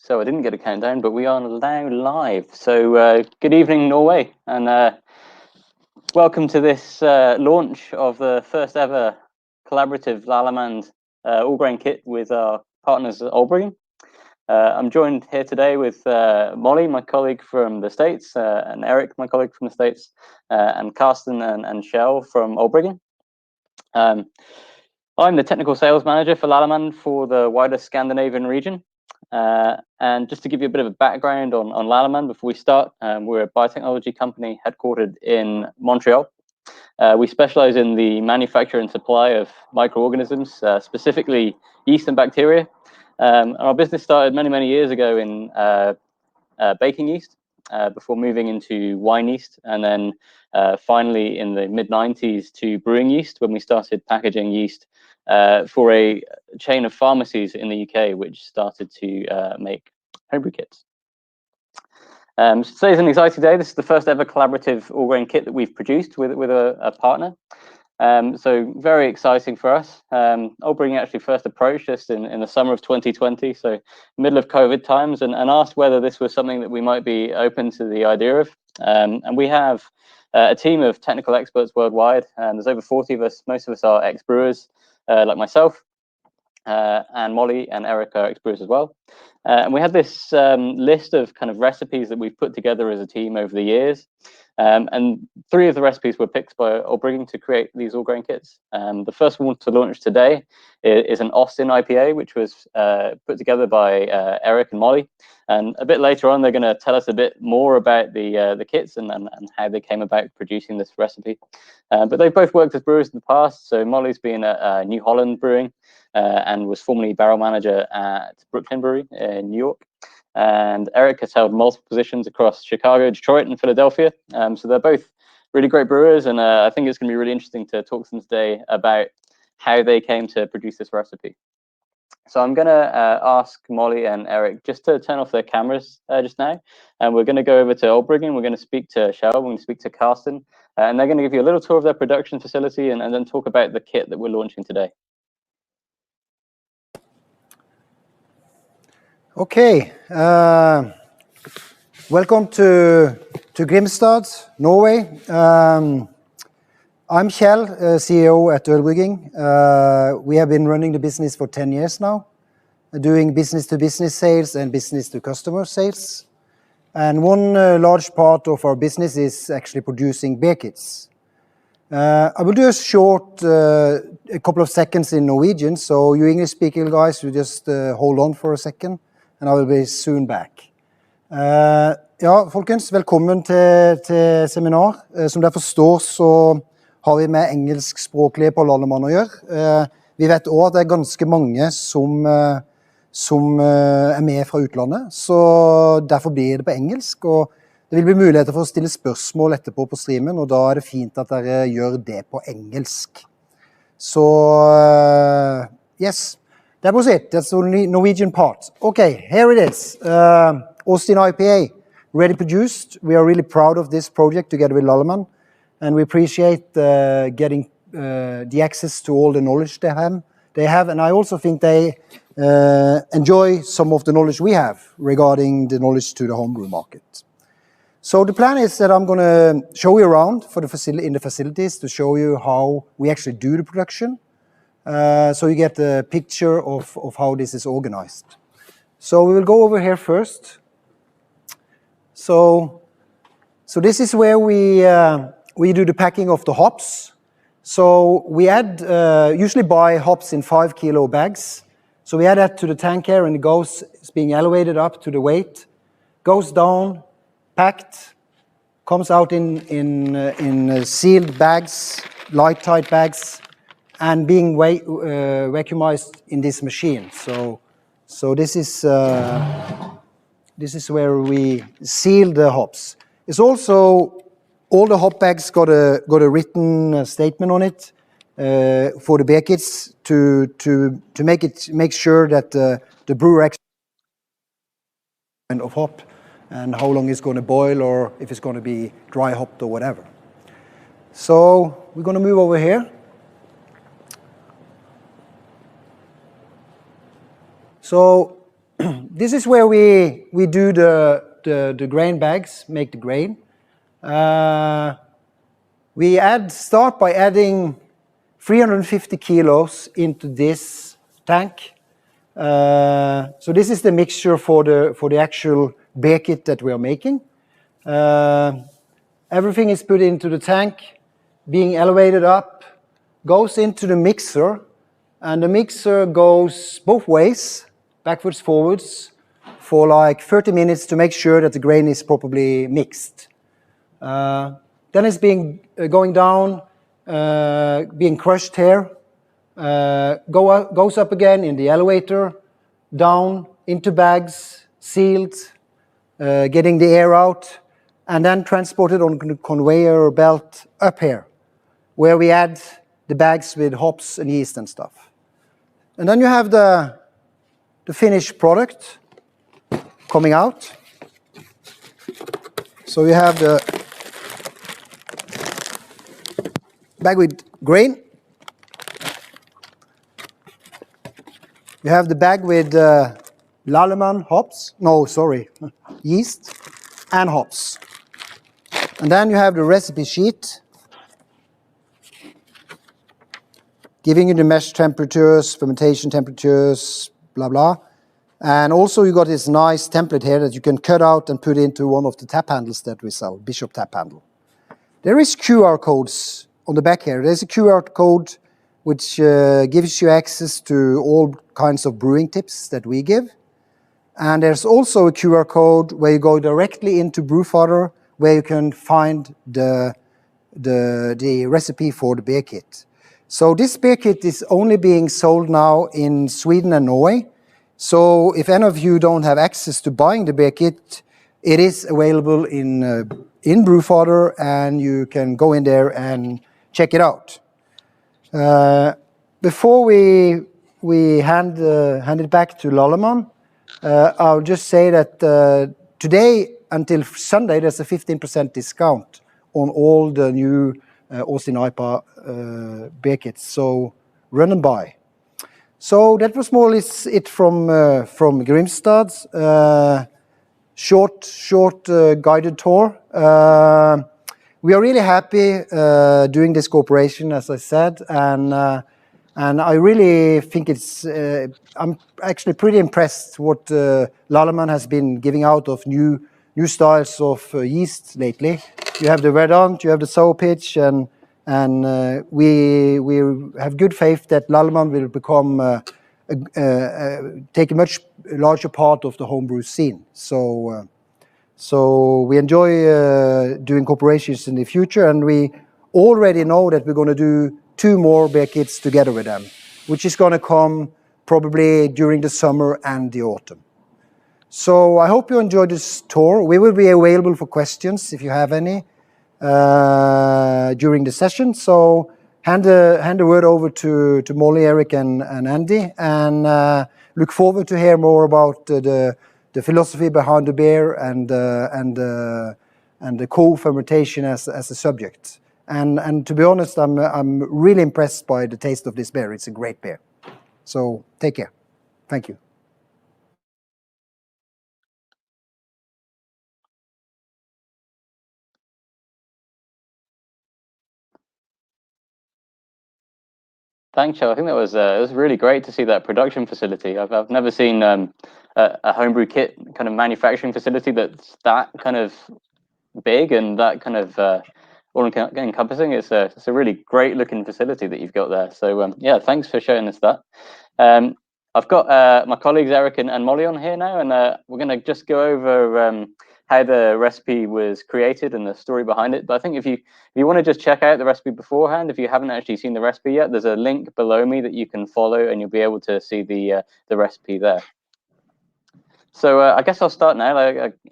So I didn't get a countdown, but we are now live. So good evening, Norway, and welcome to this launch of the first ever collaborative Lallemand all-grain kit with our partners at Olbrygging. I'm joined here today with Molly, my colleague from the States, and Eric, my colleague from the States, and Carsten and Shell from Olbrygging. I'm the technical sales manager for Lallemand for the wider Scandinavian region. And just to give you a bit of a background on Lallemand before we start, we're a biotechnology company headquartered in Montreal. We specialize in the manufacture and supply of microorganisms, specifically yeast and bacteria. Our business started many years ago in baking yeast before moving into wine yeast, and then finally in the mid-90s to brewing yeast when we started packaging yeast for a chain of pharmacies in the UK, which started to make homebrew kits. So today's an exciting day. This is the first ever collaborative all-grain kit that we've produced with a partner. So very exciting for us. Olbrygging actually first approached us in the summer of 2020, so middle of COVID times, and asked whether this was something that we might be open to the idea of. And we have a team of technical experts worldwide, and there's over 40 of us. Most of us are ex-brewers, like myself, and Molly and Eric are ex-brewers as well. And we have this list of kind of recipes that we've put together as a team over the years. And 3 of the recipes were picked by Olbrygging to create these all-grain kits. The first one to launch today is an Austin IPA, which was put together by Eric and Molly. And a bit later on, they're going to tell us a bit more about the kits and how they came about producing this recipe. But they've both worked as brewers in the past. So Molly's been at New Holland Brewing and was formerly barrel manager at Brooklyn Brewery in New York. And Eric has held multiple positions across Chicago, Detroit, and Philadelphia. So they're both really great brewers, and I think it's going to be really interesting to talk to them today about how they came to produce this recipe. So I'm going to ask Molly and Eric just to turn off their cameras just now, and we're going to go over to Olbrygging. We're going to speak to Shell, we're going to speak to Carsten, and they're going to give you a little tour of their production facility and then talk about the kit that we're launching today. Okay, welcome to Grimstad, Norway. I'm Kjell, CEO at Olbrygging. We have been running the business for 10 years now, doing business-to-business sales and business-to-customer sales. And one large part of our business is actually producing beer kits. I will do a short, a couple of seconds in Norwegian, so you English-speaking guys, you just hold on for a second. And I will be soon back. Ja, folkens, velkommen til seminar. Som dere forstår, så har vi med engelskspråklige på Lallemand å gjøre. Vi vet også at det ganske mange som med fra utlandet, så derfor blir det på engelsk. Og det vil bli muligheter for å stille spørsmål etterpå på streamen, og da det fint at dere gjør det på engelsk. Så, yes. That was it. That's the Norwegian part. Okay, here it is. Austin IPA, ready produced. We are really proud of this project together with Lallemand, and we appreciate getting the access to all the knowledge they have. And I also think they enjoy some of the knowledge we have regarding the knowledge to the homebrew market. So the plan is that I'm going to show you around in the facilities to show you how we actually do the production. So you get a picture of how this is organized. So we will go over here first. So this is where we do the packing of the hops. So we add, usually buy hops in 5 kilo bags. So we add that to the tank here, and it's being elevated up to the weight, goes down, packed, comes out in sealed bags, light tight bags, and being vacuumized in this machine. So this is where we seal the hops. It's also all the hop bags got a written statement on it for the beer kits to make sure that the brewer actually of hop and how long it's going to boil or if it's going to be dry hopped or whatever. So we're going to move over here. So this is where we do the grain bags, make the grain. We start by adding 350 kilos into this tank. So this is the mixture for the actual beer kit that we are making. Everything is put into the tank, being elevated up, goes into the mixer, and the mixer goes both ways, backwards, forwards, for like 30 minutes to make sure that the grain is properly mixed. Then it's going down, being crushed here, goes up again in the elevator, down into bags, sealed, getting the air out, and then transported on the conveyor belt up here, where we add the bags with hops and yeast and stuff. And then you have the finished product coming out. So you have the bag with grain. You have the bag with Lallemand hops. No, sorry, yeast and hops. And then you have the recipe sheet, giving you the mesh temperatures, fermentation temperatures, blah, blah. And also you got this nice template here that you can cut out and put into one of the tap handles that we sell, Bishop tap handle. There is QR codes on the back here. There's a QR code which gives you access to all kinds of brewing tips that we give. And there's also a QR code where you go directly into Brewfather, where you can find the recipe for the beer kit. So this beer kit is only being sold now in Sweden and Norway. So if any of you don't have access to buying the beer kit, it is available in Brewfather, and you can go in there and check it out. Before we hand it back to Lallemand, I'll just say that today until Sunday there's a 15% discount on all the new Austin IPA beer kits. So run and buy. So that was more or less it from Grimstad. Short guided tour. We are really happy doing this cooperation, as I said, and I really think I'm actually pretty impressed what Lallemand has been giving out of new styles of yeast lately. You have the Verdant, you have the Sour Pitch, and we have good faith that Lallemand will become take a much larger part of the homebrew scene. So we enjoy doing cooperations in the future, and we already know that we're going to do 2 more beer kits together with them, which is going to come probably during the summer and the autumn. So I hope you enjoyed this tour. We will be available for questions if you have any during the session. So hand the word over to Molly, Eric, and Andy, and look forward to hear more about the philosophy behind the beer and the co-fermentation as a subject. And to be honest, I'm really impressed by the taste of this beer. It's a great beer. So take care. Thank you. Thanks, Joe. I think it was really great to see that production facility. I've never seen a homebrew kit kind of manufacturing facility that's that kind of big and that kind of all encompassing. It's a really great looking facility that you've got there. So yeah, thanks for showing us that. I've got my colleagues Eric and Molly on here now, and we're going to just go over how the recipe was created and the story behind it. But I think if you want to just check out the recipe beforehand, if you haven't actually seen the recipe yet, there's a link below me that you can follow, and you'll be able to see the recipe there. So I guess I'll start now.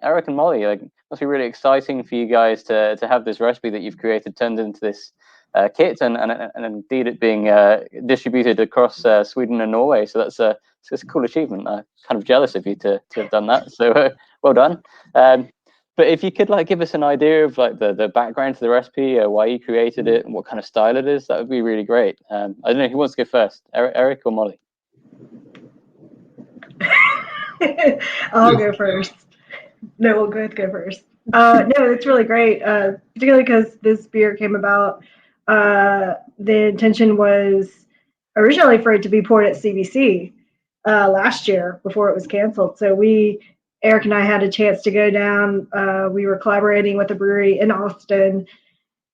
Eric and Molly, it must be really exciting for you guys to have this recipe that you've created turned into this kit, and indeed it being distributed across Sweden and Norway. So that's a cool achievement. I'm kind of jealous of you to have done that. So well done. But if you could give us an idea of the background to the recipe, why you created it, and what kind of style it is, that would be really great. I don't know who wants to go first, Eric or Molly. I'll go first. No, we'll both go first. No, it's really great, particularly because this beer came about. The intention was originally for it to be poured at CBC last year before it was canceled. So Eric and I had a chance to go down. We were collaborating with a brewery in Austin,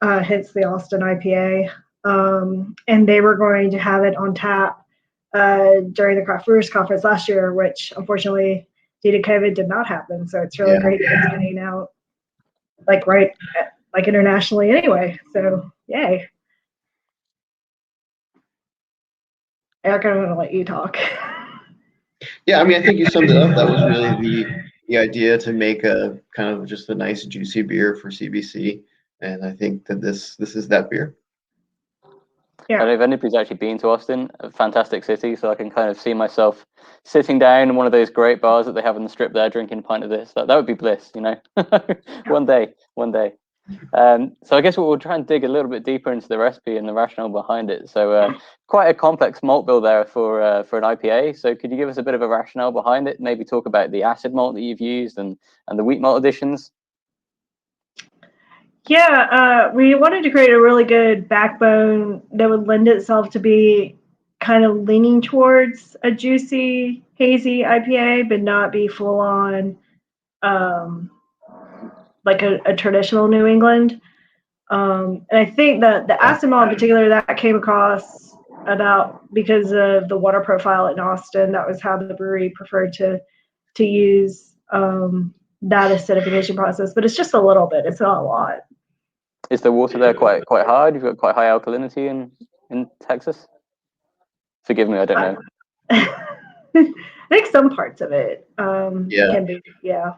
hence the Austin IPA, and they were going to have it on tap during the Craft Brewers Conference last year, which unfortunately due to COVID did not happen. So it's really great that it's getting out like internationally anyway. So yay. Eric, I'm going to let you talk. Yeah, I mean, I think you summed it up. That was really the idea, to make a kind of just a nice juicy beer for CBC, and I think that this is that beer. Yeah. I don't know if anybody's actually been to Austin, a fantastic city, so I can kind of see myself sitting down in one of those great bars that they have on the strip there, drinking a pint of this. That would be bliss, you know. One day. So I guess we'll try and dig a little bit deeper into the recipe and the rationale behind it. So quite a complex malt bill there for an IPA. So could you give us a bit of a rationale behind it? Maybe talk about the acid malt that you've used and the wheat malt additions. Yeah, we wanted to create a really good backbone that would lend itself to be kind of leaning towards a juicy, hazy IPA, but not be full on like a traditional New England. And I think that the acid malt in particular, that came across about because of the water profile in Austin. That was how the brewery preferred to use that acidification process. But it's just a little bit. It's not a lot. Is the water there quite hard? You've got quite high alkalinity in Texas? Forgive me, I don't know. I think some parts of it can be, yeah.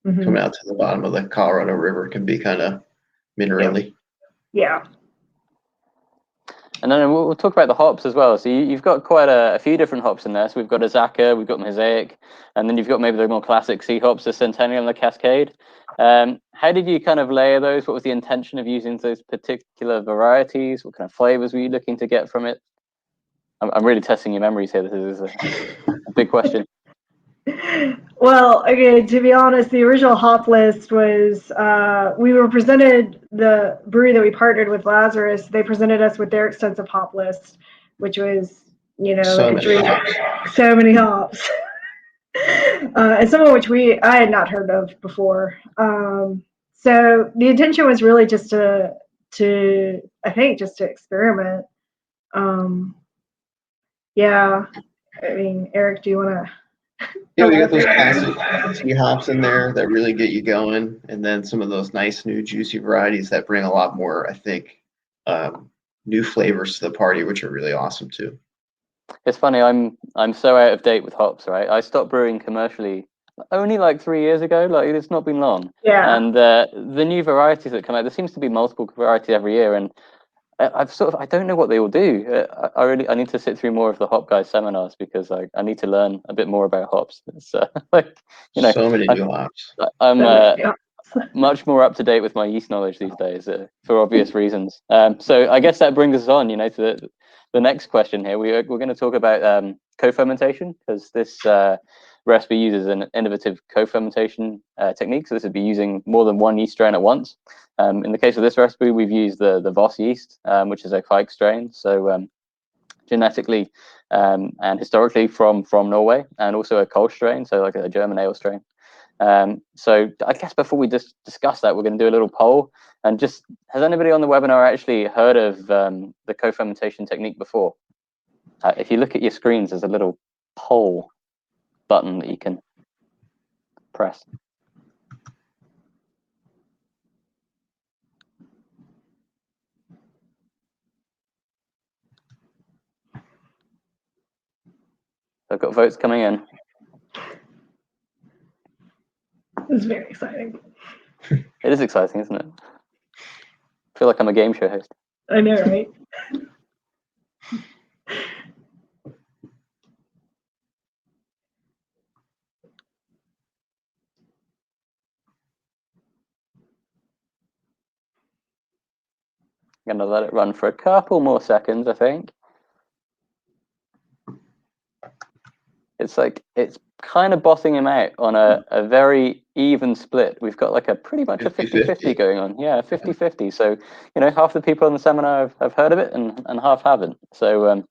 Mm-hmm. Coming out to the bottom of the Colorado River can be kind of minerally. Yeah. And then we'll talk about the hops as well. So you've got quite a few different hops in there. So we've got Azacca, we've got Mosaic, and then you've got maybe the more classic C hops, the Centennial and the Cascade. How did you kind of layer those? What was the intention of using those particular varieties? What kind of flavors were you looking to get from it? I'm really testing your memories here. This is a big question. Well, again, to be honest, the original hop list was we were presented, the brewery that we partnered with, Lazarus, they presented us with their extensive hop list, which was, so many hops. And some of which I had not heard of before. So the intention was really just to experiment. Yeah, I mean, Eric, do you want to? Yeah, we got those classic C hops in there that really get you going, and then some of those nice new juicy varieties that bring a lot more, I think, new flavors to the party, which are really awesome too. It's funny, I'm so out of date with hops, right? I stopped brewing commercially only like 3 years ago. Like, it's not been long. Yeah. And the new varieties that come out, there seems to be multiple varieties every year, and I don't know what they all do. I need to sit through more of the hop guys seminars because I need to learn a bit more about hops. It's so many new hops. I'm much more up to date with my yeast knowledge these days for obvious reasons. So I guess that brings us on, to the next question here. We're going to talk about co-fermentation, because this recipe uses an innovative co-fermentation technique. So this would be using more than one yeast strain at once. In the case of this recipe, we've used the Voss yeast, which is a Kveik strain. So genetically and historically from Norway, and also a Kolsch strain, so like a German ale strain. So I guess before we just discuss that, we're going to do a little poll. And just, has anybody on the webinar actually heard of the co-fermentation technique before? If you look at your screens, there's a little poll button that you can press. I've got votes coming in. It's very exciting. It is exciting, isn't it? I feel like I'm a game show host. I know, right? I'm going to let it run for a couple more seconds, I think. It's kind of bossing him out on a very even split. We've got like a pretty much a 50-50 going on. Yeah, 50-50. So, half the people on the seminar have heard of it and half haven't. So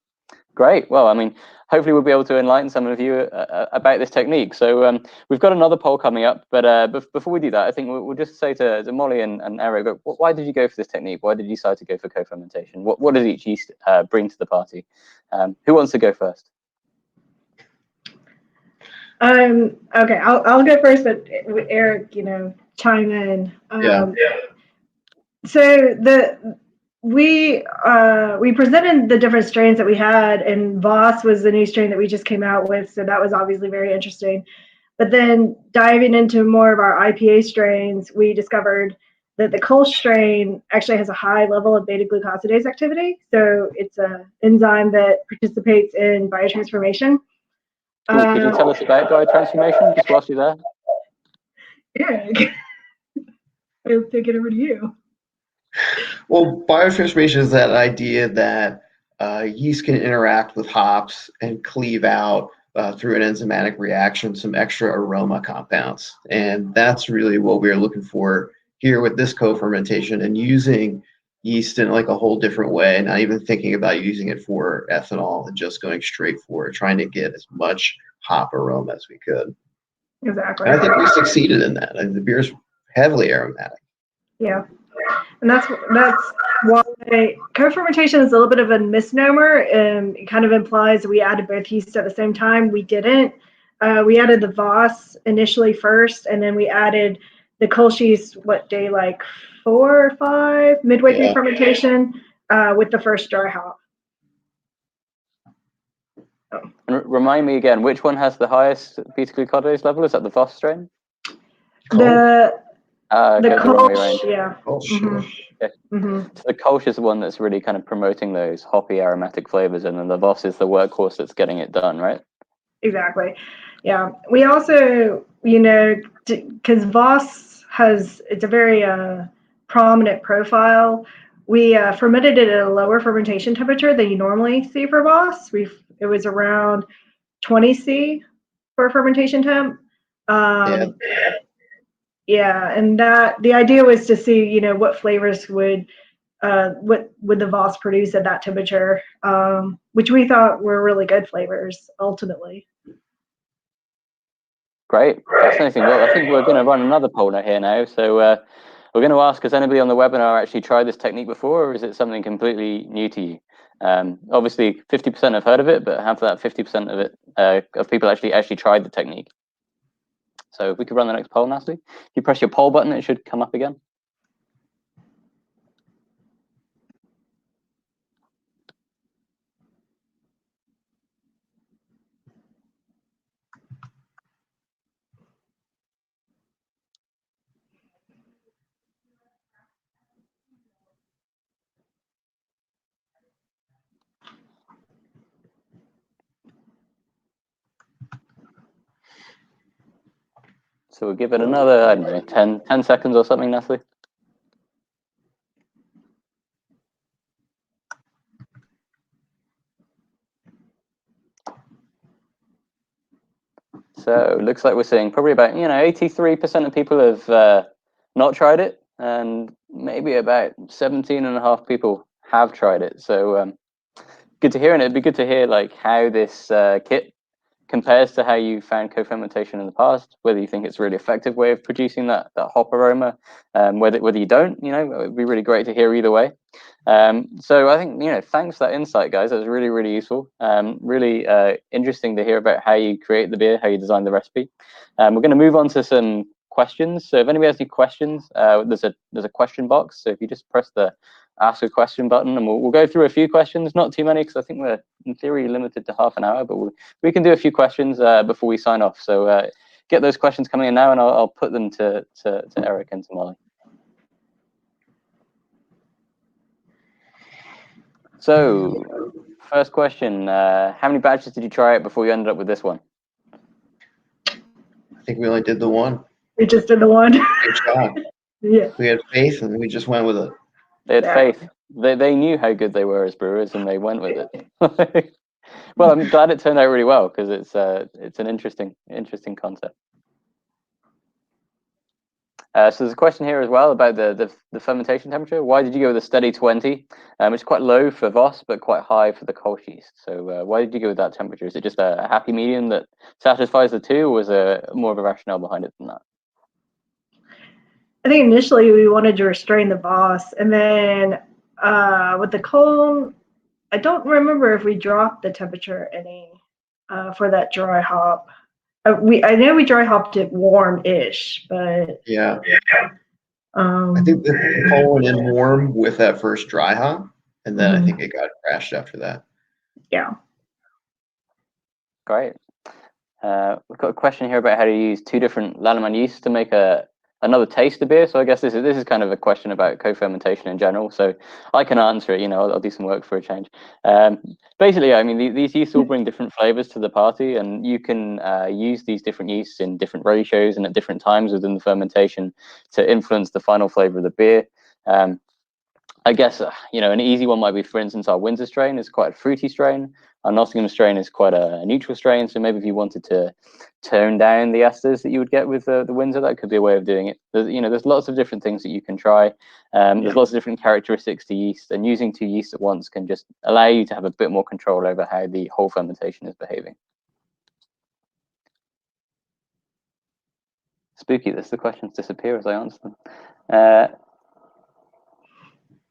great. Well, I mean, hopefully we'll be able to enlighten some of you about this technique. So we've got another poll coming up, but before we do that, I think we'll just say to Molly and Eric, why did you go for this technique? Why did you decide to go for co-fermentation? What does each yeast bring to the party? Who wants to go first? Okay, I'll go first, but Eric, chime in. So we presented the different strains that we had, and Voss was the new strain that we just came out with, so that was obviously very interesting. But then diving into more of our IPA strains, we discovered that the Kolsch strain actually has a high level of beta-glucosidase activity. So it's an enzyme that participates in biotransformation. Cool. Could you tell us about biotransformation just whilst you're there? Yeah, I'll take it over to you. Well, biotransformation is that idea that yeast can interact with hops and cleave out through an enzymatic reaction some extra aroma compounds. And that's really what we're looking for here with this co-fermentation, and using yeast in like a whole different way, not even thinking about using it for ethanol and just going straight for it, trying to get as much hop aroma as we could. Exactly. And I think we succeeded in that. The beer's heavily aromatic. Yeah. And that's why co-fermentation is a little bit of a misnomer. It kind of implies we added both yeasts at the same time. We didn't. We added the Voss initially first, and then we added the Kolsch yeast, day like 4 or 5, midway through fermentation, with the first dry hop. And remind me again, which one has the highest beta-glucosidase level? Is that the Voss strain? The Kolsch, yeah. Mm-hmm. Okay. So the Kolsch is the one that's really kind of promoting those hoppy aromatic flavors, and then the Voss is the workhorse that's getting it done, right? Exactly. Yeah. We also, because Voss it's a very prominent profile. We fermented it at a lower fermentation temperature than you normally see for Voss. It was around 20 C for fermentation temp. Yeah, and the idea was to see, what flavors would the Voss produce at that temperature, which we thought were really good flavors ultimately. Great, fascinating. Well, I think we're going to run another poll here now. So we're going to ask, has anybody on the webinar actually tried this technique before, or is it something completely new to you? Obviously, 50% have heard of it, but have that 50% of it of people actually tried the technique? So if we could run the next poll, Natalie. If you press your poll button, it should come up again. So we'll give it another, I don't know, 10 seconds or something, Natalie. So it looks like we're seeing probably about 83% of people have not tried it, and maybe about 17.5 people have tried it. So good to hear, and it'd be good to hear like how this kit compares to how you found co-fermentation in the past, whether you think it's a really effective way of producing that hop aroma, whether you don't, it'd be really great to hear either way. So I think, thanks for that insight, guys. That was really, really useful. Really interesting to hear about how you create the beer, how you design the recipe. We're going to move on to some questions. So if anybody has any questions, there's a question box. So if you just press the ask a question button, and we'll go through a few questions, not too many, because I think we're in theory limited to half an hour, but we can do a few questions before we sign off. So get those questions coming in now, and I'll put them to Eric and to Molly. So first question, how many batches did you try it before you ended up with this one? I think we only did the one. We just did the one. Good job. Yeah. We had faith, and we just went with it. They had faith. They knew how good they were as brewers, and they went with it. Well, I'm glad it turned out really well, because it's an interesting concept. So there's a question here as well about the fermentation temperature. Why did you go with a steady 20? It's quite low for Voss, but quite high for the Kolsch yeast. So why did you go with that temperature? Is it just a happy medium that satisfies the two, or was there more of a rationale behind it than that? I think initially we wanted to restrain the Voss, and then with the Kolsch, I don't remember if we dropped the temperature any for that dry hop. I know we dry hopped it warm-ish, but yeah. I think the Kolsch went in warm with that first dry hop, and then I think it got crashed after that. Yeah. Great. We've got a question here about how to use two different Lallemand yeasts to make another taste of beer. So I guess this is kind of a question about co-fermentation in general. So I can answer it. I'll do some work for a change. Basically, I mean, these yeasts all bring different flavors to the party, and you can use these different yeasts in different ratios and at different times within the fermentation to influence the final flavor of the beer. I guess, an easy one might be, for instance, our Windsor strain is quite a fruity strain. Our Nottingham strain is quite a neutral strain. So maybe if you wanted to tone down the esters that you would get with the Windsor, that could be a way of doing it. There's lots of different things that you can try. There's lots of different characteristics to yeast, and using two yeasts at once can just allow you to have a bit more control over how the whole fermentation is behaving. Spooky, the questions disappear as I answer them.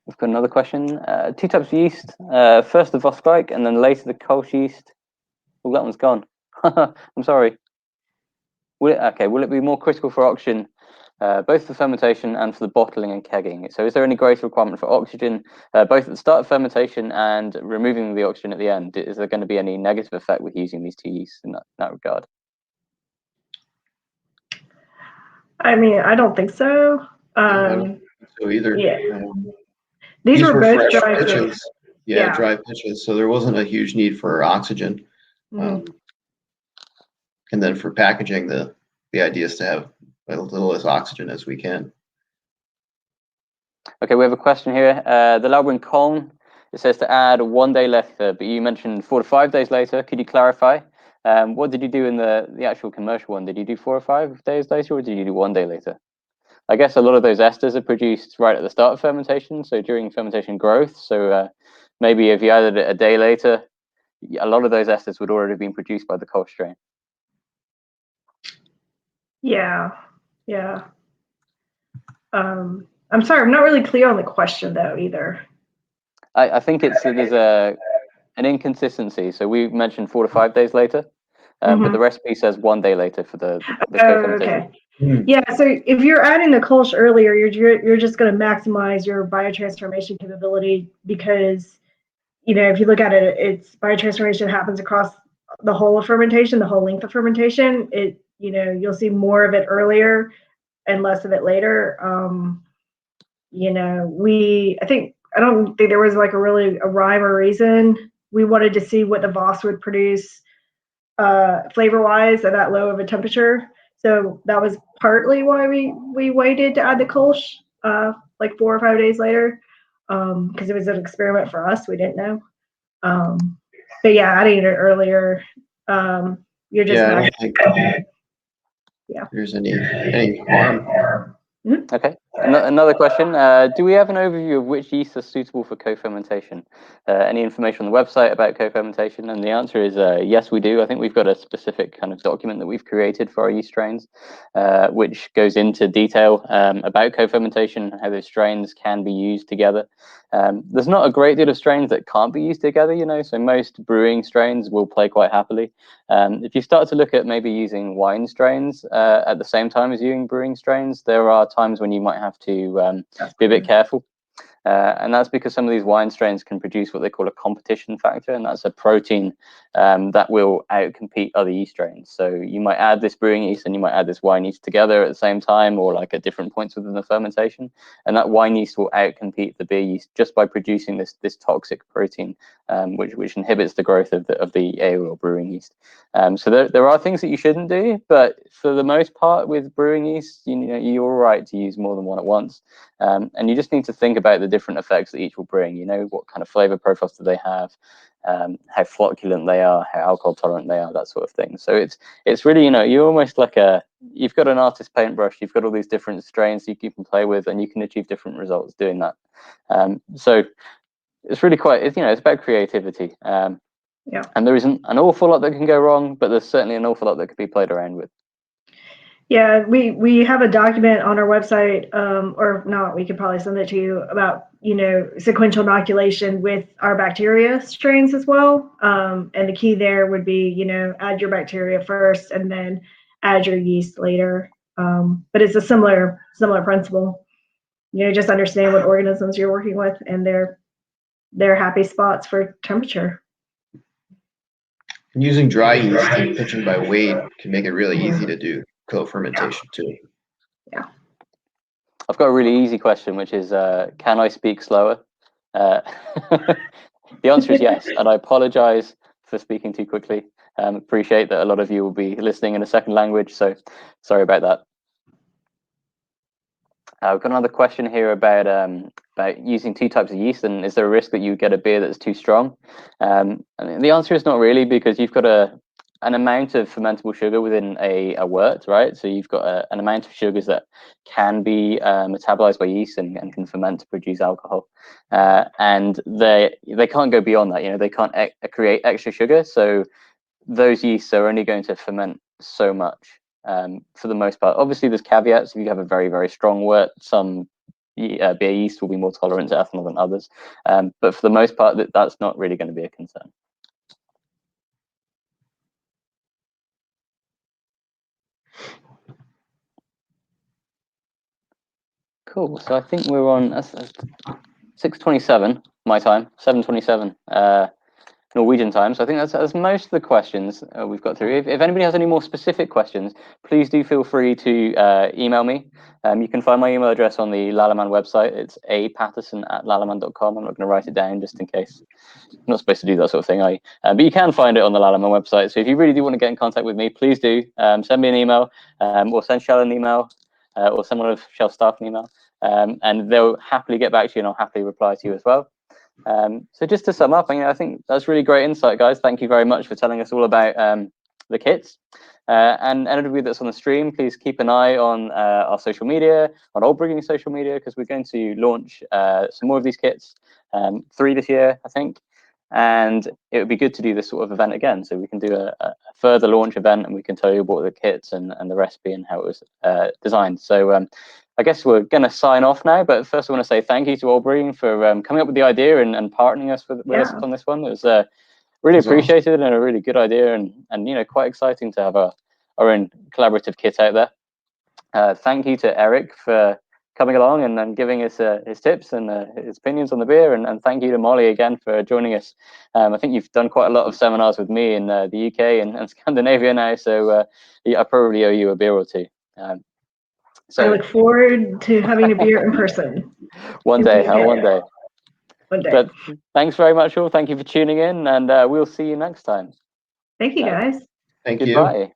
We've got another question. Two types of yeast. First the Vossbike, and then later the Kolsch yeast. Oh, that one's gone. I'm sorry. Will it be more critical for oxygen, both for fermentation and for the bottling and kegging? So is there any greater requirement for oxygen, both at the start of fermentation and removing the oxygen at the end? Is there going to be any negative effect with using these two yeasts in that regard? I mean, I don't think so. I don't think so either. Yeah. These were both dry pitches. Yeah, dry pitches. So there wasn't a huge need for oxygen. And then for packaging, the idea is to have a little less oxygen as we can. Okay, we have a question here. The Lallemand Kolsch, it says to add 1 day later, but you mentioned 4 to 5 days later. Could you clarify? What did you do in the actual commercial one? Did you do 4 or 5 days later, or did you do 1 day later? I guess a lot of those esters are produced right at the start of fermentation, so during fermentation growth. So maybe if you added it a day later, a lot of those esters would already have been produced by the Kolsch strain. Yeah. I'm sorry, I'm not really clear on the question though either. I think there's an inconsistency. So we mentioned 4 to 5 days later, but the recipe says 1 day later for the co-fermentation. Okay. Yeah, so if you're adding the Kolsch earlier, you're just going to maximize your biotransformation capability, because if you look at it, it's biotransformation happens across the whole of fermentation, the whole length of fermentation. You'll see more of it earlier and less of it later. I don't think there was like a rhyme or reason. We wanted to see what the Voss would produce flavor-wise at that low of a temperature. So that was partly why we waited to add the Kolsch like 4 or 5 days later, because it was an experiment for us. We didn't know. But yeah, adding it earlier, you're just I don't think there's any harm. Okay. Another question. Do we have an overview of which yeasts are suitable for co-fermentation? Any information on the website about co-fermentation? And the answer is yes, we do. I think we've got a specific kind of document that we've created for our yeast strains, which goes into detail about co-fermentation and how those strains can be used together. There's not a great deal of strains that can't be used together, so most brewing strains will play quite happily. If you start to look at maybe using wine strains at the same time as using brewing strains, there are times when you might have to be a bit careful. And that's because some of these wine strains can produce what they call a competition factor, and that's a protein that will outcompete other yeast strains. So you might add this brewing yeast and you might add this wine yeast together at the same time, or like at different points within the fermentation, and that wine yeast will outcompete the beer yeast just by producing this toxic protein, which inhibits the growth of the ale or brewing yeast. So there are things that you shouldn't do, but for the most part with brewing yeast, you're all right to use more than one at once. And you just need to think about the different effects that each will bring. What kind of flavor profiles do they have? how flocculent they are, how alcohol tolerant they are, that sort of thing. So it's really, you're almost like you've got an artist's paintbrush, you've got all these different strains you can play with, and you can achieve different results doing that. So it's really it's about creativity. Yeah. And there isn't an awful lot that can go wrong, but there's certainly an awful lot that could be played around with. Yeah, we have a document on our website, or not, we could probably send it to you, about, sequential inoculation with our bacteria strains as well. And the key there would be, add your bacteria first and then add your yeast later. But it's a similar principle. Just understand what organisms you're working with and their happy spots for temperature. And using dry yeast and pitching by weight can make it really easy to do co-fermentation too. Yeah. I've got a really easy question, which is, can I speak slower? The answer is yes, and I apologize for speaking too quickly. Appreciate that a lot of you will be listening in a second language, so sorry about that. We've got another question here about using two types of yeast, and is there a risk that you get a beer that's too strong? And the answer is not really, because you've got an amount of fermentable sugar within a wort, right? So you've got an amount of sugars that can be metabolized by yeast and can ferment to produce alcohol, and they can't go beyond that. They can't create extra sugar, so those yeasts are only going to ferment so much. For the most part, obviously there's caveats. If you have a very, very strong wort, some beer yeast will be more tolerant to ethanol than others, but for the most part, that's not really going to be a concern. Cool. So I think we're on 6:27 my time, 7:27 Norwegian time. So I think that's most of the questions we've got through. If anybody has any more specific questions, please do feel free to email me. You can find my email address on the Lallemand website. It's apaterson@lallemand.com. I'm not going to write it down just in case. I'm not supposed to do that sort of thing, but you can find it on the Lallemand website. So if you really do want to get in contact with me, please do send me an email, or send Shell an email, or someone of Shell staff an email, and they'll happily get back to you, and I'll happily reply to you as well. So just to sum up, I think that's really great insight, guys. Thank you very much for telling us all about the kits. And everybody that's on the stream, please keep an eye on our social media, on Olbrygging social media, because we're going to launch some more of these kits, 3 this year, I think. And it would be good to do this sort of event again, so we can do a further launch event, and we can tell you about the kits and the recipe and how it was designed. So I guess we're going to sign off now, but first I want to say thank you to Olbrygging for coming up with the idea and partnering us with us on this one. It was really appreciated, awesome, and a really good idea, and quite exciting to have our own collaborative kit out there. Thank you to Eric for coming along and giving us his tips and his opinions on the beer, and thank you to Molly again for joining us. I think you've done quite a lot of seminars with me in the UK and Scandinavia now, so I probably owe you a beer or two. So I look forward to having a beer in person. One day. One day. But thanks very much, all. Thank you for tuning in, and we'll see you next time. Thank you, guys. Thank you. Goodbye.